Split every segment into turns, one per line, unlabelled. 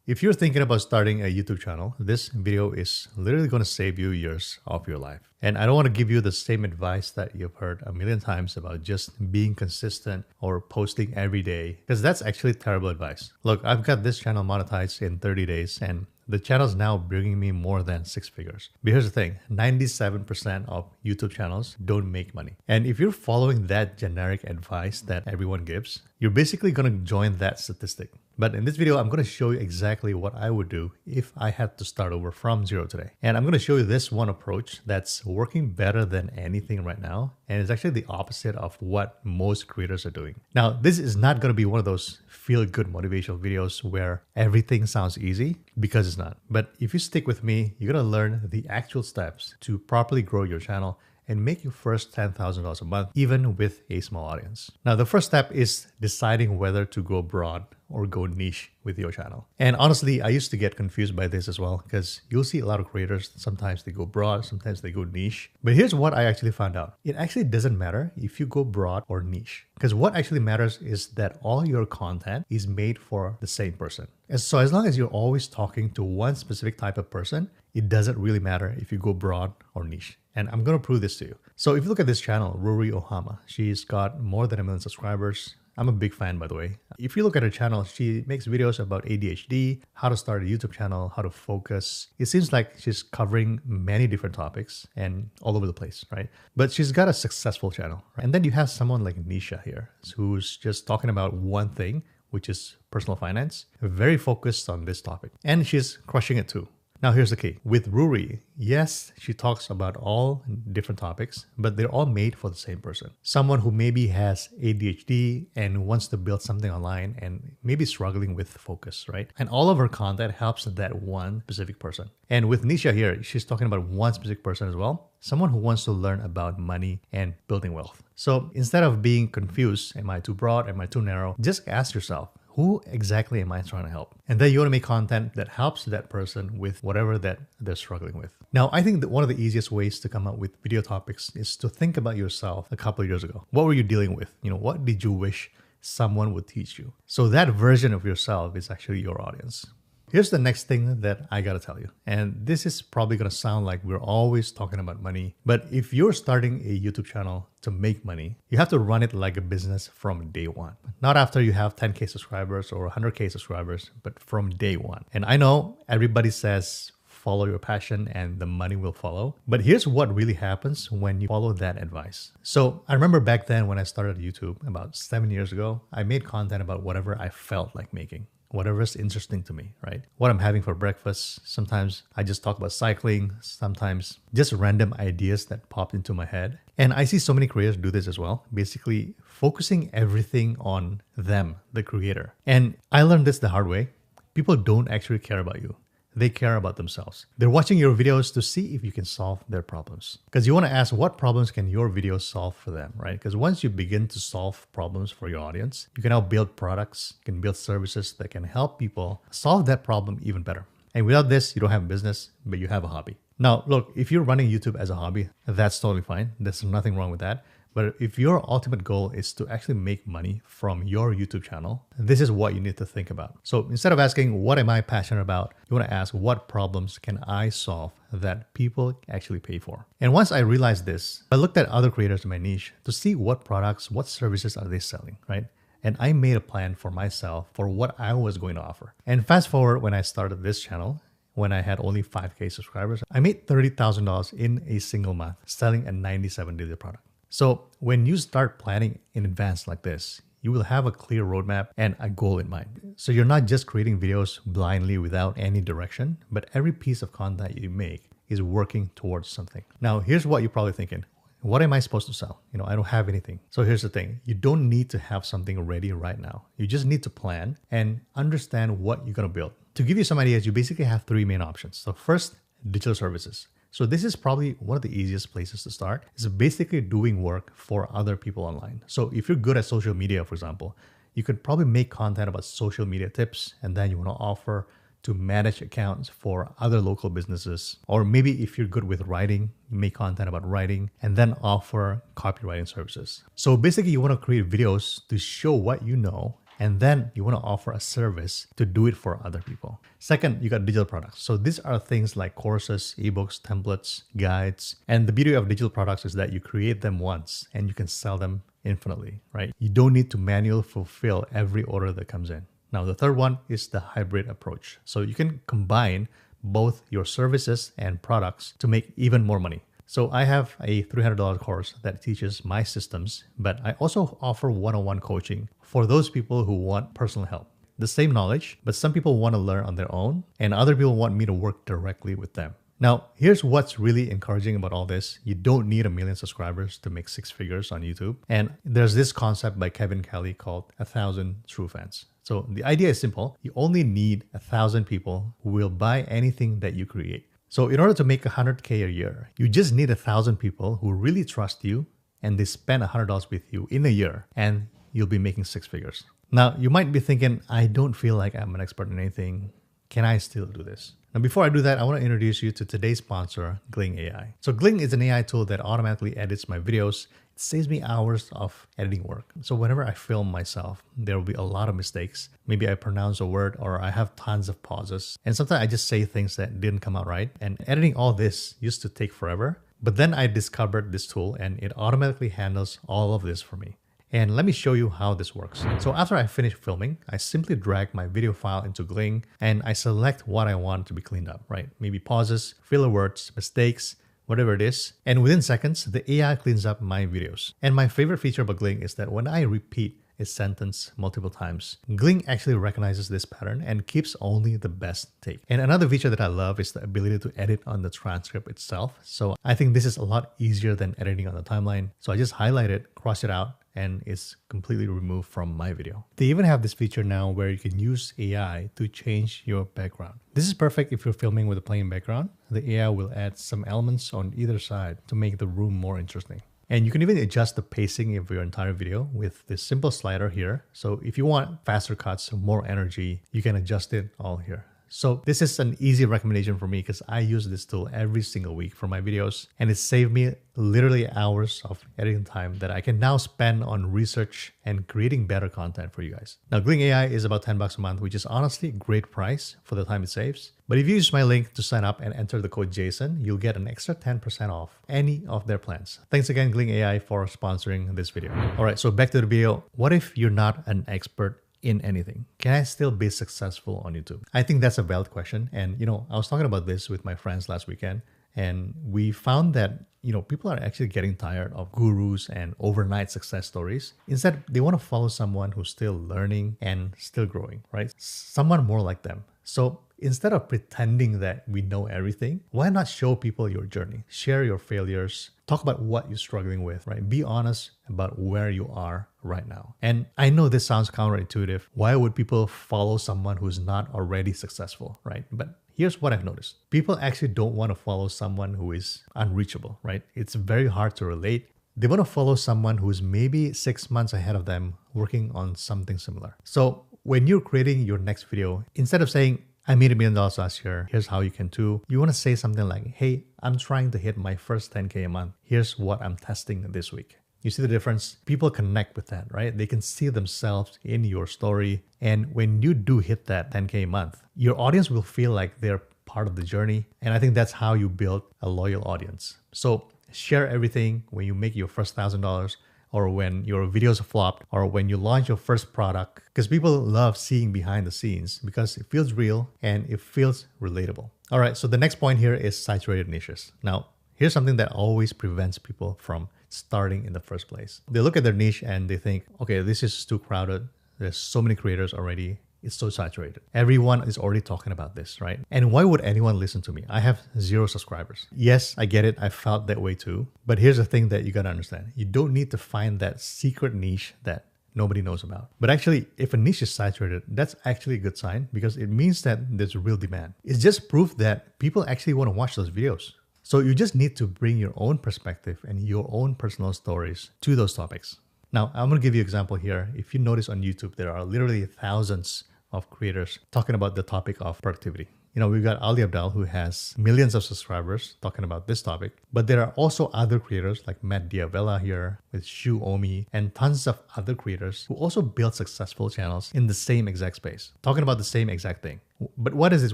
If you're thinking about starting a YouTube channel, this video is literally going to save you years of your life. And I don't want to give you the same advice that you've heard a million times about just being consistent or posting every day, because that's actually terrible advice. Look, I've got this channel monetized in 30 days and the channel is now bringing me more than 6 figures. But here's the thing, 97% of YouTube channels don't make money. And if you're following that generic advice that everyone gives, you're basically going to join that statistic. But in this video, I'm going to show you exactly what I would do if I had to start over from zero today. And I'm going to show you this one approach that's working better than anything right now. And it's actually the opposite of what most creators are doing. Now, this is not going to be one of those feel-good motivational videos where everything sounds easy, because it's not. But if you stick with me, you're going to learn the actual steps to properly grow your channel and make your first $10,000 a month, even with a small audience. Now, the first step is deciding whether to go broad or go niche with your channel. And honestly, I used to get confused by this as well, because you'll see a lot of creators, sometimes they go broad, sometimes they go niche. But here's what I actually found out. It actually doesn't matter if you go broad or niche, because what actually matters is that all your content is made for the same person. And so as long as you're always talking to one specific type of person, it doesn't really matter if you go broad or niche. And I'm going to prove this to you. So if you look at this channel, Rory Ohama, she's got more than 1 million subscribers. I'm a big fan, by the way. If you look at her channel, she makes videos about ADHD, how to start a YouTube channel, how to focus. It seems like she's covering many different topics and all over the place, right? But she's got a successful channel. Right? And then you have someone like Nisha here, who's just talking about one thing, which is personal finance, very focused on this topic. And she's crushing it too. Now, here's the key. With Rory, yes, she talks about all different topics, but they're all made for the same person. Someone who maybe has ADHD and wants to build something online and maybe struggling with focus, right? And all of her content helps that one specific person. And with Nisha here, she's talking about one specific person as well, someone who wants to learn about money and building wealth. So instead of being confused, am I too broad, am I too narrow? Just ask yourself, who exactly am I trying to help? And then you want to make content that helps that person with whatever that they're struggling with. Now, I think that one of the easiest ways to come up with video topics is to think about yourself a couple of years ago. What were you dealing with? What did you wish someone would teach you? So that version of yourself is actually your audience. Here's the next thing that I gotta tell you. And this is probably gonna sound like we're always talking about money. But if you're starting a YouTube channel to make money, you have to run it like a business from day one. Not after you have 10K subscribers or 100K subscribers, but from day one. And I know everybody says, follow your passion and the money will follow. But here's what really happens when you follow that advice. So I remember back then when I started YouTube about 7 years ago, I made content about whatever I felt like making. Whatever's interesting to me, right? What I'm having for breakfast. Sometimes I just talk about cycling, sometimes just random ideas that popped into my head. And I see so many creators do this as well, basically focusing everything on them, the creator. And I learned this the hard way. People don't actually care about you. They care about themselves. They're watching your videos to see if you can solve their problems. Because you want to ask, what problems can your videos solve for them, right? Because once you begin to solve problems for your audience, you can now build products, you can build services that can help people solve that problem even better. And without this, you don't have a business, but you have a hobby. Now, look, if you're running YouTube as a hobby, that's totally fine. There's nothing wrong with that. But if your ultimate goal is to actually make money from your YouTube channel, this is what you need to think about. So instead of asking, what am I passionate about? You want to ask, what problems can I solve that people actually pay for? And once I realized this, I looked at other creators in my niche to see what products, what services are they selling, right? And I made a plan for myself for what I was going to offer. And fast forward when I started this channel, when I had only 5K subscribers, I made $30,000 in a single month selling a 97-daily product. So when you start planning in advance like this, you will have a clear roadmap and a goal in mind. So you're not just creating videos blindly without any direction, but every piece of content you make is working towards something. Now, here's what you're probably thinking. What am I supposed to sell? I don't have anything. So here's the thing. You don't need to have something ready right now. You just need to plan and understand what you're going to build. To give you some ideas, you basically have 3 main options. So first, digital services. So this is probably one of the easiest places to start. It's basically doing work for other people online. So if you're good at social media, for example, you could probably make content about social media tips, and then you want to offer to manage accounts for other local businesses. Or maybe if you're good with writing, you make content about writing and then offer copywriting services. So basically you want to create videos to show what you know And then you want to offer a service to do it for other people. Second, you got digital products. So these are things like courses, ebooks, templates, guides. And the beauty of digital products is that you create them once and you can sell them infinitely, right? You don't need to manually fulfill every order that comes in. Now, the third one is the hybrid approach. So you can combine both your services and products to make even more money. So I have a $300 course that teaches my systems, but I also offer one-on-one coaching for those people who want personal help. The same knowledge, but some people want to learn on their own and other people want me to work directly with them. Now, here's what's really encouraging about all this. You don't need 1 million subscribers to make 6 figures on YouTube. And there's this concept by Kevin Kelly called 1,000 true fans. So the idea is simple. You only need 1,000 people who will buy anything that you create. So in order to make $100K a year, you just need 1,000 people who really trust you and they spend $100 with you in a year and you'll be making 6 figures. Now, you might be thinking, I don't feel like I'm an expert in anything. Can I still do this? Now, before I do that, I want to introduce you to today's sponsor, Gling AI. So Gling is an AI tool that automatically edits my videos. It saves me hours of editing work. So whenever I film myself, there will be a lot of mistakes. Maybe I pronounce a word or I have tons of pauses. And sometimes I just say things that didn't come out right. And editing all this used to take forever. But then I discovered this tool and it automatically handles all of this for me. And let me show you how this works. So after I finish filming, I simply drag my video file into Gling and I select what I want to be cleaned up, right? Maybe pauses, filler words, mistakes, whatever it is. And within seconds, the AI cleans up my videos. And my favorite feature about Gling is that when I repeat a sentence multiple times, Gling actually recognizes this pattern and keeps only the best take. And another feature that I love is the ability to edit on the transcript itself. So I think this is a lot easier than editing on the timeline. So I just highlight it, cross it out, and it's completely removed from my video. They even have this feature now where you can use AI to change your background. This is perfect if you're filming with a plain background. The AI will add some elements on either side to make the room more interesting. And you can even adjust the pacing of your entire video with this simple slider here. So if you want faster cuts, more energy, you can adjust it all here. So this is an easy recommendation for me because I use this tool every single week for my videos and it saved me literally hours of editing time that I can now spend on research and creating better content for you guys. Now, Gling AI is about $10 a month, which is honestly a great price for the time it saves. But if you use my link to sign up and enter the code Jason, you'll get an extra 10% off any of their plans. Thanks again, Gling AI, for sponsoring this video. All right, so back to the video. What if you're not an expert in anything? Can I still be successful on YouTube? I think that's a valid question. And, I was talking about this with my friends last weekend, and we found that, people are actually getting tired of gurus and overnight success stories. Instead, they want to follow someone who's still learning and still growing, right? Someone more like them. So instead of pretending that we know everything, why not show people your journey? Share your failures. Talk about what you're struggling with, right? Be honest about where you are right now. And I know this sounds counterintuitive. Why would people follow someone who's not already successful, right? But here's what I've noticed. People actually don't want to follow someone who is unreachable, right? It's very hard to relate. They want to follow someone who's maybe 6 months ahead of them working on something similar. So when you're creating your next video, instead of saying, I made $1 million last year, here's how you can too, you want to say something like, hey, I'm trying to hit my first 10K a month. Here's what I'm testing this week. You see the difference? People connect with that, right? They can see themselves in your story. And when you do hit that 10K a month, your audience will feel like they're part of the journey. And I think that's how you build a loyal audience. So share everything when you make your first $1,000, or when your videos flopped, or when you launch your first product, because people love seeing behind the scenes because it feels real and it feels relatable. All right, so the next point here is saturated niches. Now, here's something that always prevents people from starting in the first place. They look at their niche and they think, okay, this is too crowded. There's so many creators already. It's so saturated. Everyone is already talking about this, right? And why would anyone listen to me? I have 0 subscribers. Yes, I get it. I felt that way too. But here's the thing that you gotta understand. You don't need to find that secret niche that nobody knows about. But actually, if a niche is saturated, that's actually a good sign because it means that there's real demand. It's just proof that people actually want to watch those videos. So you just need to bring your own perspective and your own personal stories to those topics. Now, I'm gonna give you an example here. If you notice on YouTube, there are literally thousands of creators talking about the topic of productivity. We've got Ali Abdal, who has millions of subscribers talking about this topic. But there are also other creators like Matt Diavella here with Shu Omi and tons of other creators who also build successful channels in the same exact space, talking about the same exact thing. But why does this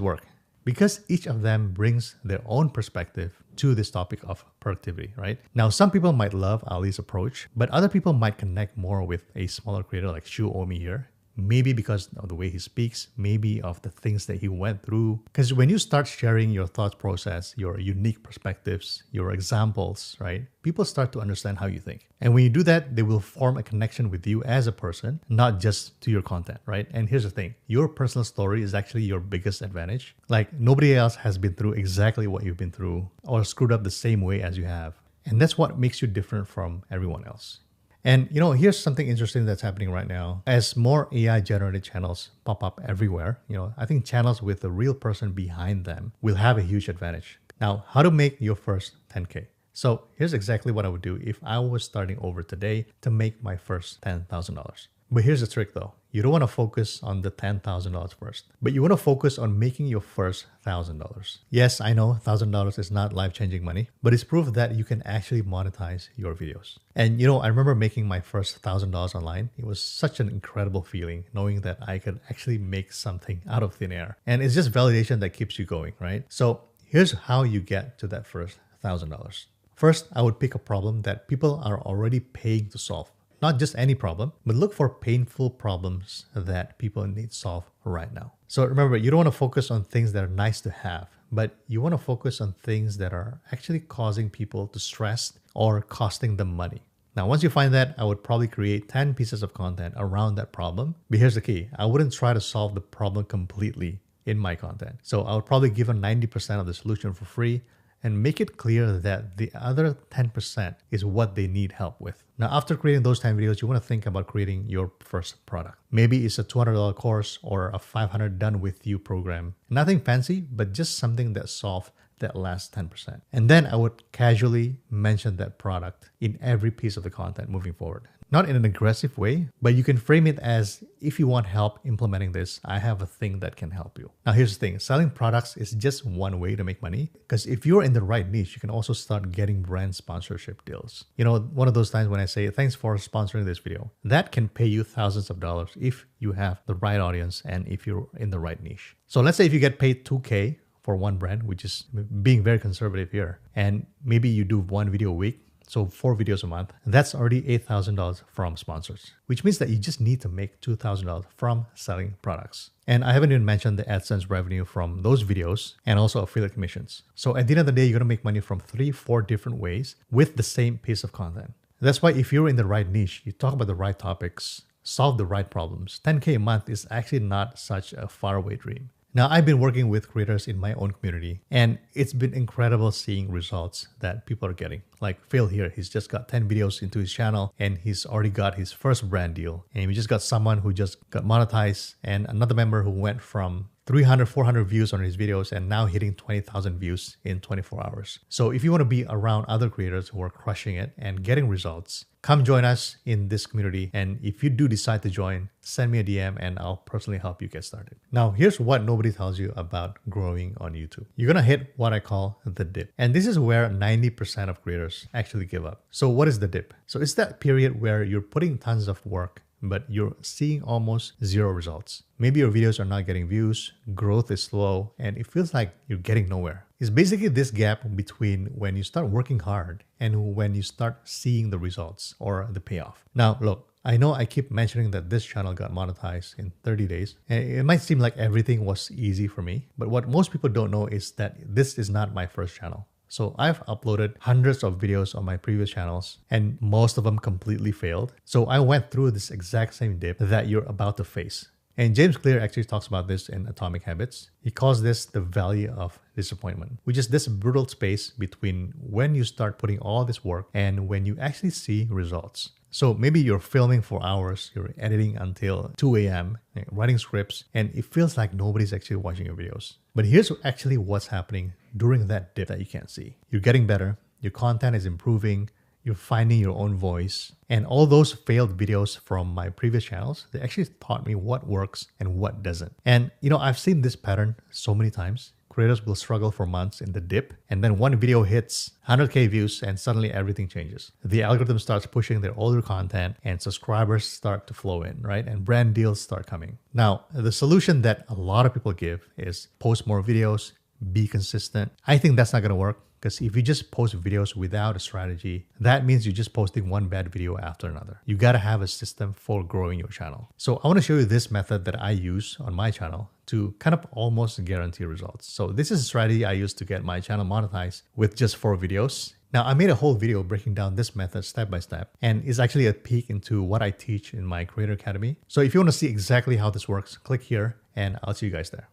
work? Because each of them brings their own perspective to this topic of productivity, right? Now, some people might love Ali's approach, but other people might connect more with a smaller creator like Shu Omi here. Maybe because of the way he speaks, maybe of the things that he went through. Because when you start sharing your thought process, your unique perspectives, your examples, right? People start to understand how you think. And when you do that, they will form a connection with you as a person, not just to your content, right? And here's the thing, your personal story is actually your biggest advantage. Like nobody else has been through exactly what you've been through or screwed up the same way as you have. And that's what makes you different from everyone else. And here's something interesting that's happening right now. As more AI generated channels pop up everywhere, I think channels with a real person behind them will have a huge advantage. Now, how to make your first 10K? So here's exactly what I would do if I was starting over today to make my first $10,000. But here's the trick though. You don't want to focus on the $10,000 first, but you want to focus on making your first $1,000. Yes, I know $1,000 is not life-changing money, but it's proof that you can actually monetize your videos. And I remember making my first $1,000 online. It was such an incredible feeling knowing that I could actually make something out of thin air. And it's just validation that keeps you going, right? So here's how you get to that first $1,000. First, I would pick a problem that people are already paying to solve. Not just any problem, but look for painful problems that people need solved right now. So remember, you don't want to focus on things that are nice to have, but you want to focus on things that are actually causing people to stress or costing them money. Now, once you find that, I would probably create 10 pieces of content around that problem. But here's the key. I wouldn't try to solve the problem completely in my content. So I would probably give them 90% of the solution for free and make it clear that the other 10% is what they need help with. Now, after creating those 10 videos, you want to think about creating your first product. Maybe it's a $200 course or a $500 done with you program. Nothing fancy, but just something that solves that last 10%. And then I would casually mention that product in every piece of the content moving forward. Not in an aggressive way, but you can frame it as, if you want help implementing this, I have a thing that can help you. Now here's the thing, selling products is just one way to make money, because if you're in the right niche, you can also start getting brand sponsorship deals. One of those times when I say, thanks for sponsoring this video, that can pay you thousands of dollars if you have the right audience and if you're in the right niche. So let's say if you get paid $2K for one brand, which is being very conservative here, and maybe you do one video a week, so 4 videos a month, that's already $8,000 from sponsors, which means that you just need to make $2,000 from selling products. And I haven't even mentioned the AdSense revenue from those videos and also affiliate commissions. So at the end of the day, you're gonna make money from 3-4 different ways with the same piece of content. That's why if you're in the right niche, you talk about the right topics, solve the right problems, 10K a month is actually not such a faraway dream. Now, I've been working with creators in my own community, and it's been incredible seeing results that people are getting. Like Phil here, he's just got 10 videos into his channel, and he's already got his first brand deal. And we just got someone who just got monetized, and another member who went from 300, 400 views on his videos and now hitting 20,000 views in 24 hours. So if you want to be around other creators who are crushing it and getting results, come join us in this community. And if you do decide to join, send me a DM and I'll personally help you get started. Now, here's what nobody tells you about growing on YouTube. You're going to hit what I call the dip. And this is where 90% of creators actually give up. So what is the dip? So it's that period where you're putting tons of work, but you're seeing almost zero results. Maybe your videos are not getting views, growth is slow, and it feels like you're getting nowhere. It's basically this gap between when you start working hard and when you start seeing the results or the payoff. Now, look, I know I keep mentioning that this channel got monetized in 30 days. And it might seem like everything was easy for me, but what most people don't know is that this is not my first channel. So I've uploaded hundreds of videos on my previous channels and most of them completely failed. So I went through this exact same dip that you're about to face. And James Clear actually talks about this in Atomic Habits. He calls this the valley of disappointment, which is this brutal space between when you start putting all this work and when you actually see results. So maybe you're filming for hours, you're editing until 2 a.m., writing scripts, and it feels like nobody's actually watching your videos. But here's actually what's happening during that dip that you can't see. You're getting better, your content is improving, you're finding your own voice. And all those failed videos from my previous channels, they actually taught me what works and what doesn't. And I've seen this pattern so many times. Creators will struggle for months in the dip, and then one video hits 100K views and suddenly everything changes. The algorithm starts pushing their older content and subscribers start to flow in, right? And brand deals start coming. Now, the solution that a lot of people give is post more videos, be consistent. I think that's not going to work, because if you just post videos without a strategy, that means you're just posting one bad video after another. You got to have a system for growing your channel. So I want to show you this method that I use on my channel to kind of almost guarantee results. So this is a strategy I use to get my channel monetized with just 4 videos. Now, I made a whole video breaking down this method step by step, and it's actually a peek into what I teach in my Creator Academy. So if you want to see exactly how this works, click here and I'll see you guys there.